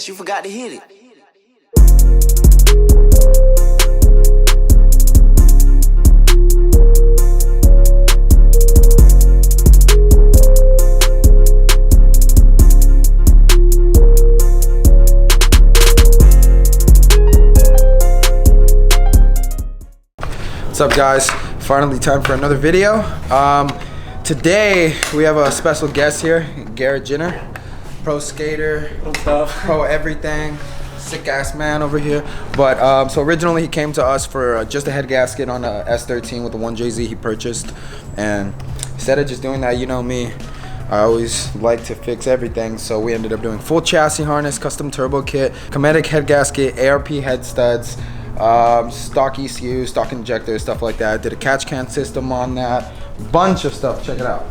guess you forgot to hit it. What's up, guys? Finally time for another video. Today we have a special guest here, Garrett Ginner, pro skater, pro everything, sick ass man over here. But so originally he came to us for just a head gasket on a S13 with the 1JZ he purchased, and instead of just doing that, you know me, I always like to fix everything, so we ended up doing full chassis harness, custom turbo kit, cometic head gasket, ARP head studs, stock ECU, stock injector, stuff like that. Did a catch can system on that, bunch of stuff. Check it out.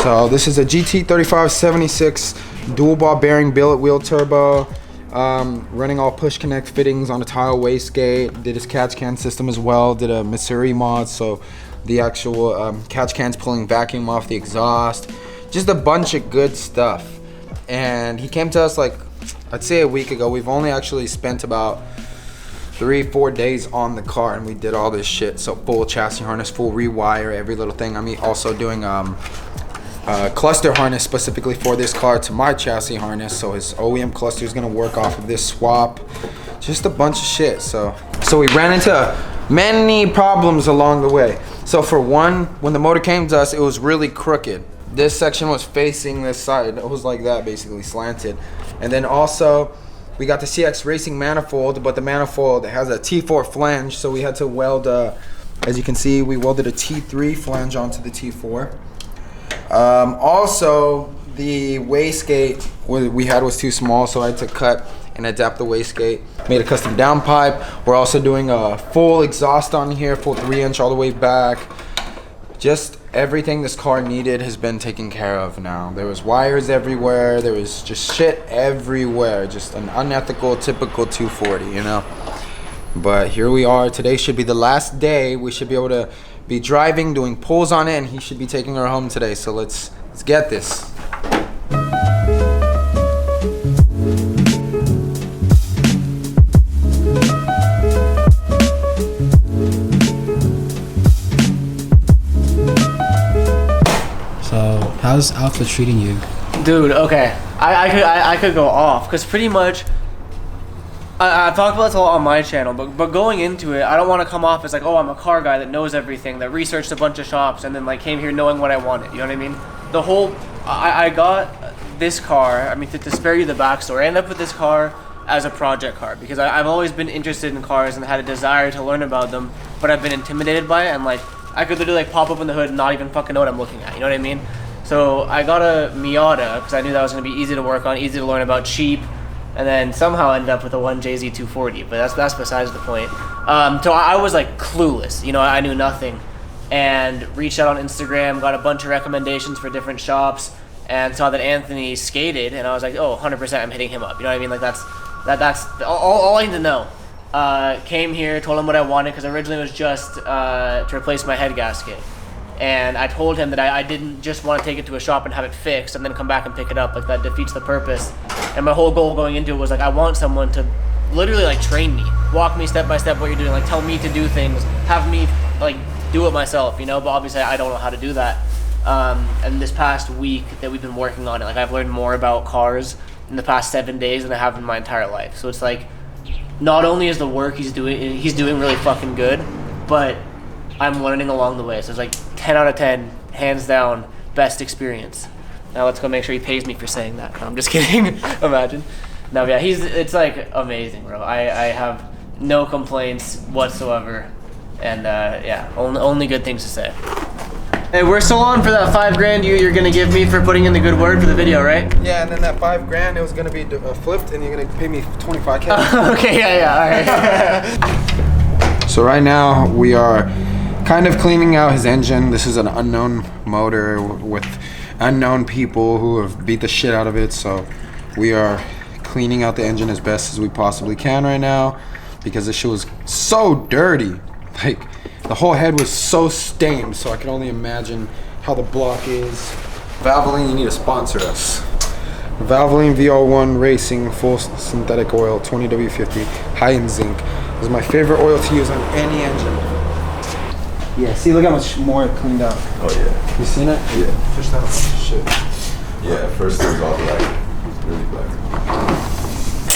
So this is a GT 3576 dual ball bearing billet wheel turbo, running all push connect fittings on a tile wastegate. Did his catch can system as well. Did a Missouri mod, so the actual catch cans pulling vacuum off the exhaust. Just a bunch of good stuff. And he came to us like, I'd say a week ago. We've only actually spent about 3-4 days on the car, and we did all this shit. So full chassis harness, full rewire, every little thing. I'm also doing cluster harness specifically for this car to my chassis harness, so his OEM cluster is gonna work off of this swap. Just a bunch of shit. So we ran into many problems along the way. So for one, when the motor came to us, it was really crooked. This section was facing this side. It was like that, basically slanted. And then also we got the CX Racing manifold, but the manifold has a T4 flange, so we had to weld as you can see, we welded a T3 flange onto the T4. Also, the wastegate we had was too small, so I had to cut and adapt the wastegate. Made a custom downpipe. We're also doing a full exhaust on here, full 3-inch all the way back. Just everything this car needed has been taken care of now. There was wires everywhere. There was just shit everywhere. Just an unethical, typical 240, you know? But here we are. Today should be the last day. We should be able to be driving, doing pulls on it, and he should be taking her home today. So let's get this. How's Alpha treating you? Dude, okay. I could go off, because pretty much I've talked about this a lot on my channel, but going into it, I don't want to come off as like, oh, I'm a car guy that knows everything, that researched a bunch of shops, and then like came here knowing what I wanted. You know what I mean? The whole I got this car. I mean, to spare you the backstory, I ended up with this car as a project car because I've always been interested in cars and had a desire to learn about them, but I've been intimidated by it, and like I could literally like pop open the hood and not even fucking know what I'm looking at. You know what I mean? So I got a Miata because I knew that was going to be easy to work on, easy to learn about, cheap, and then somehow ended up with a 1JZ 240, but that's besides the point. So I was like clueless, you know, I knew nothing, and reached out on Instagram, got a bunch of recommendations for different shops, and saw that Anthony skated, and I was like, oh, 100% I'm hitting him up, you know what I mean? Like that's all I need to know. Came here, told him what I wanted, because originally it was just to replace my head gasket. And I told him that I didn't just want to take it to a shop and have it fixed and then come back and pick it up. Like, that defeats the purpose. And my whole goal going into it was like, I want someone to literally like train me, walk me step by step what you're doing, like tell me to do things, have me like do it myself, you know. But obviously I don't know how to do that. And this past week that we've been working on it, like I've learned more about cars in the past 7 days than I have in my entire life. So it's like, not only is the work he's doing really fucking good, but I'm learning along the way. So it's like 10 out of 10, hands down, best experience. Now let's go make sure he pays me for saying that. No, I'm just kidding. Imagine. No, yeah, it's like amazing, bro. I have no complaints whatsoever, and yeah, only good things to say. Hey, we're still on for that $5 you're gonna give me for putting in the good word for the video, right? Yeah, and then that $5 it was gonna be flipped, and you're gonna pay me $25K. Okay, yeah, all right. So right now we are kind of cleaning out his engine. This is an unknown motor with unknown people who have beat the shit out of it. So we are cleaning out the engine as best as we possibly can right now because this shit was so dirty. Like, the whole head was so stained, so I can only imagine how the block is. Valvoline, you need to sponsor us. Valvoline VR1 Racing Full Synthetic Oil 20W50 high in zinc. This is my favorite oil to use on any engine. Yeah, see, look how much more it cleaned up. Oh yeah. You seen it? Yeah. Pushed out a bunch of shit. Yeah, first it was all black. Really black.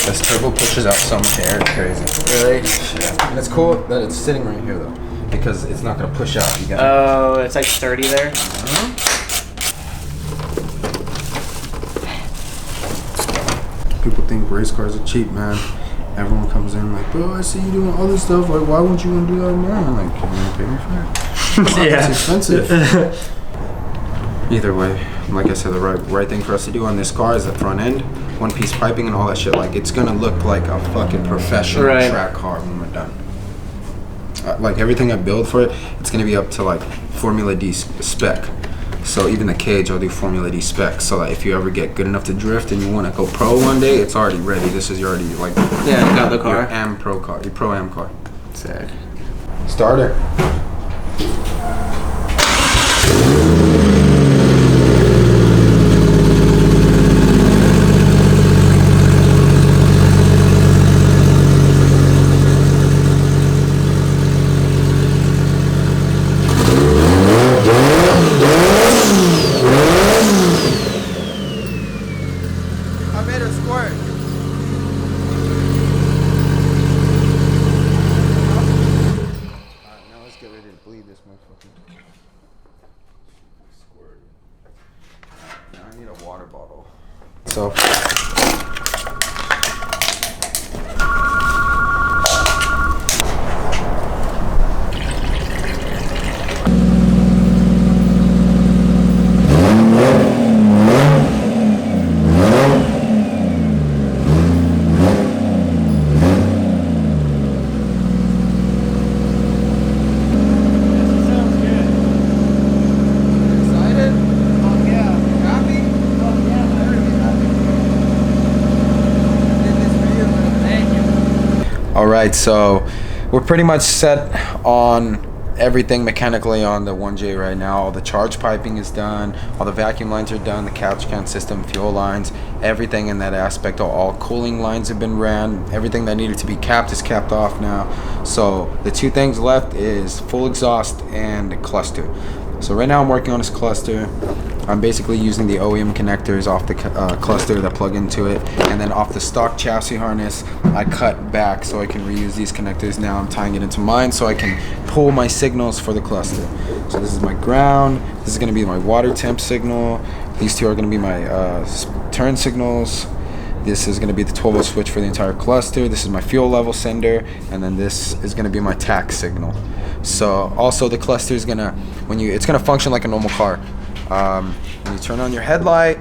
This turbo pushes out so much air, it's crazy. Really? Yeah. And it's cool that it's sitting right here though, because it's not gonna push out. You got Oh, it's like sturdy there. People think race cars are cheap, man. Everyone comes in like, bro, I see you doing all this stuff. Like, why wouldn't you want to do that more? I'm like, you want to pay me for it? It's expensive. Either way, like I said, the right thing for us to do on this car is the front end, one-piece piping and all that shit. Like, it's gonna look like a fucking professional track car when we're done. Like, everything I build for it, it's gonna be up to like Formula D spec. So even the cage, I'll do Formula D spec. So that if you ever get good enough to drift and you want to go pro one day, it's already ready. This is already like you got the car. Your AM Pro car, your Pro-Am car. Sick. Start it. So Alright, so we're pretty much set on everything mechanically on the 1J right now. All the charge piping is done, all the vacuum lines are done, the catch can system, fuel lines, everything in that aspect. All cooling lines have been ran, everything that needed to be capped is capped off now. So the two things left is full exhaust and cluster. So right now I'm working on this cluster. I'm basically using the OEM connectors off the cluster that plug into it, and then off the stock chassis harness I cut back so I can reuse these connectors. Now I'm tying it into mine so I can pull my signals for the cluster. So this is my ground, this is going to be my water temp signal, these two are going to be my turn signals, this is going to be the 12-volt switch for the entire cluster, this is my fuel level sender, and then this is going to be my tax signal. So also the cluster is gonna, it's gonna function like a normal car. When you turn on your headlight,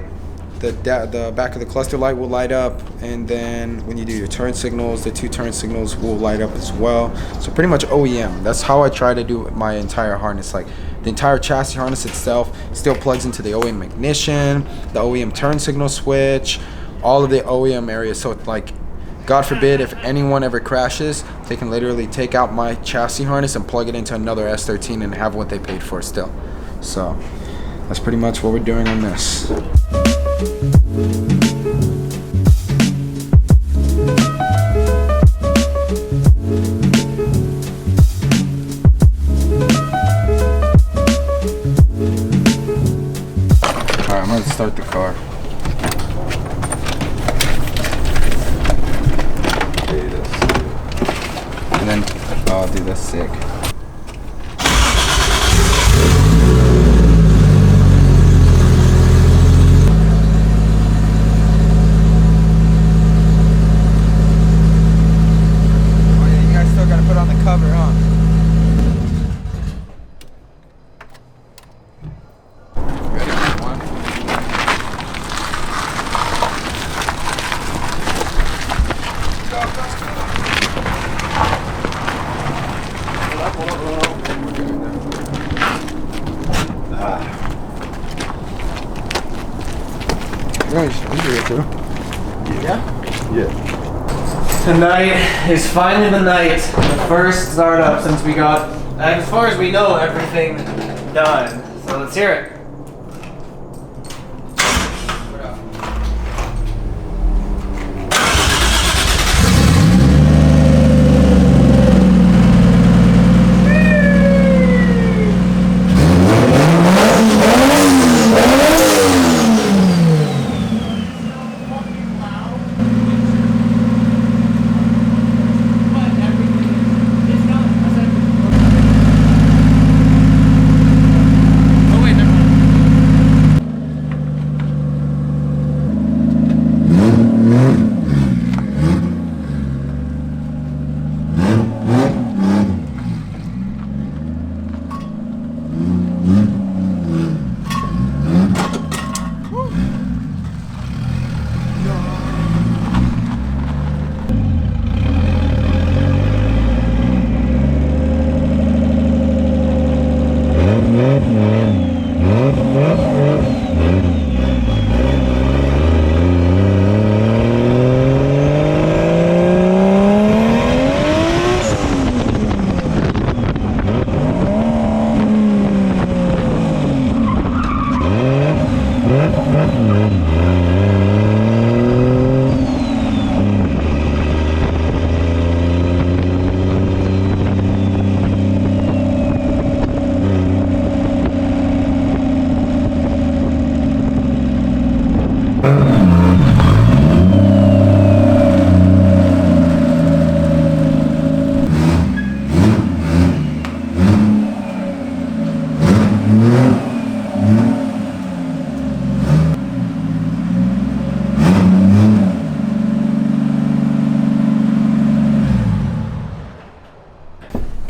the back of the cluster light will light up, and then when you do your turn signals, the two turn signals will light up as well. So pretty much OEM. That's how I try to do my entire harness. Like the entire chassis harness itself still plugs into the OEM ignition, the OEM turn signal switch, all of the OEM areas. So it's like, God forbid if anyone ever crashes, they can literally take out my chassis harness and plug it into another S13 and have what they paid for still. So that's pretty much what we're doing on this. Alright, I'm gonna start the car. And then, oh dude, that's sick. Yeah. Tonight is finally the night, the first startup since we got, as far as we know, everything done. So let's hear it.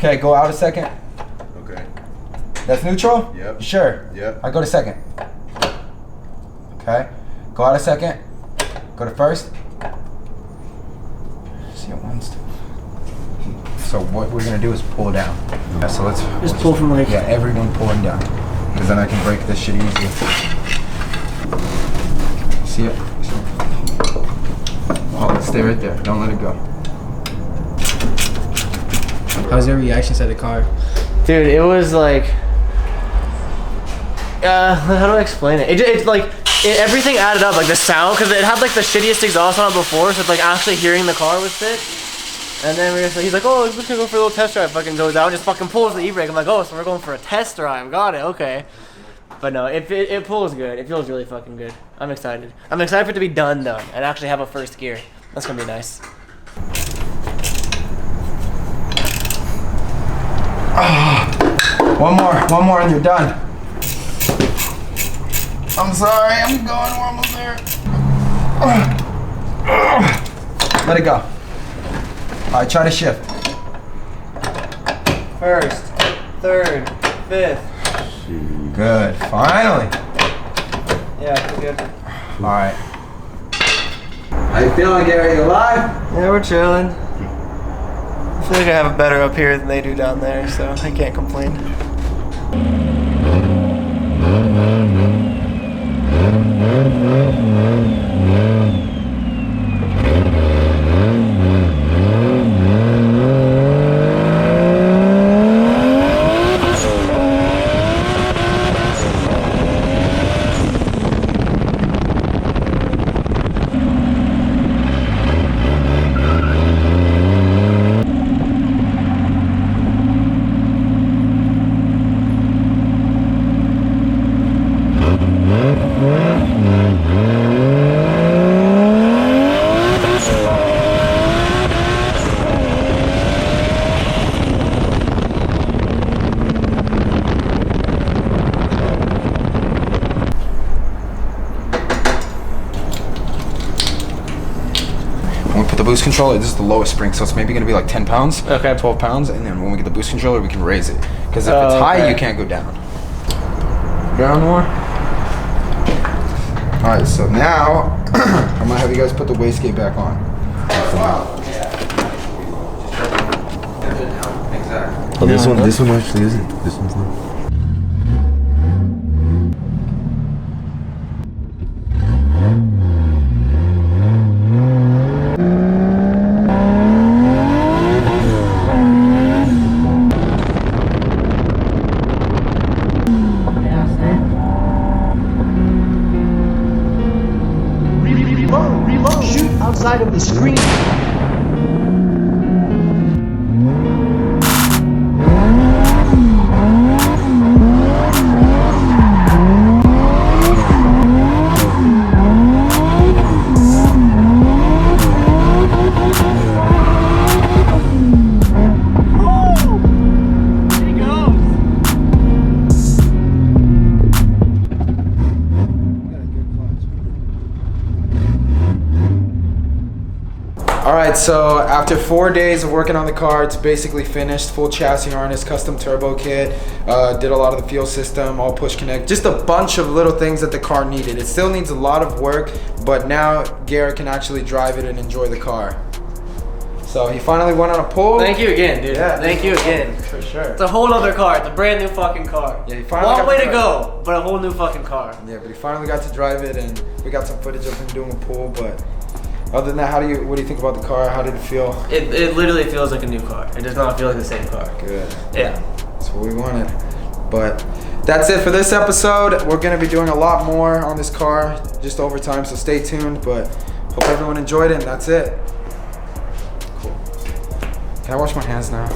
Okay, go out a second. Okay. That's neutral? Yep. You sure? Yep. I go to second. Okay. Go out a second. Go to first. See it once. So what we're gonna do is pull down. Yeah, so let's Just pull from like. yeah, everyone pulling down. Because then I can break this shit easy. See it? Oh, stay right there. Don't let it go. How's your reaction to the car? Dude, it was like. How do I explain it? It's like. Everything added up, like the sound, because it had like the shittiest exhaust on it before, so it's like actually hearing the car was sick. And then he's like, oh, we're just gonna go for a little test drive. Fucking goes out and just fucking pulls the e-brake. I'm like, oh, so we're going for a test drive. Got it, okay. But no, it pulls good. It feels really fucking good. I'm excited. I'm excited for it to be done and actually have a first gear. That's gonna be nice. One more and you're done. I'm sorry, I'm going, we're almost there. Let it go. All right, try to shift. First, third, fifth. Good, finally. Yeah, pretty good. All right. How you feeling, Garrett? You alive? Yeah, we're chilling. I feel like I have it better up here than they do down there, so I can't complain. When we put the boost controller, this is the lowest spring, so it's maybe gonna be like 10 pounds, Okay. 12 pounds, and then when we get the boost controller, we can raise it. Because if it's high, you can't go down. Down more. All right, so now I'm gonna have you guys put the wastegate back on. Exactly. Oh, this one actually isn't. This one's not. Reload. Shoot outside of the screen. Alright, so after 4 days of working on the car, it's basically finished. Full chassis harness, custom turbo kit, did a lot of the fuel system, all push connect, just a bunch of little things that the car needed. It still needs a lot of work, but now Garrett can actually drive it and enjoy the car. So he finally went on a pull. Thank you again, dude. Yeah, Thank you again. For sure. It's a whole other car. It's a brand new fucking car. Yeah, he finally Long got way to to drive go, but a whole new fucking car. Yeah, but he finally got to drive it, and we got some footage of him doing a pull. But other than that, what do you think about the car? How did it feel? It literally feels like a new car. It does not feel like the same car. Good. Yeah. That's what we wanted. But that's it for this episode. We're gonna be doing a lot more on this car just over time, so stay tuned. But hope everyone enjoyed it, and that's it. Cool. Can I wash my hands now?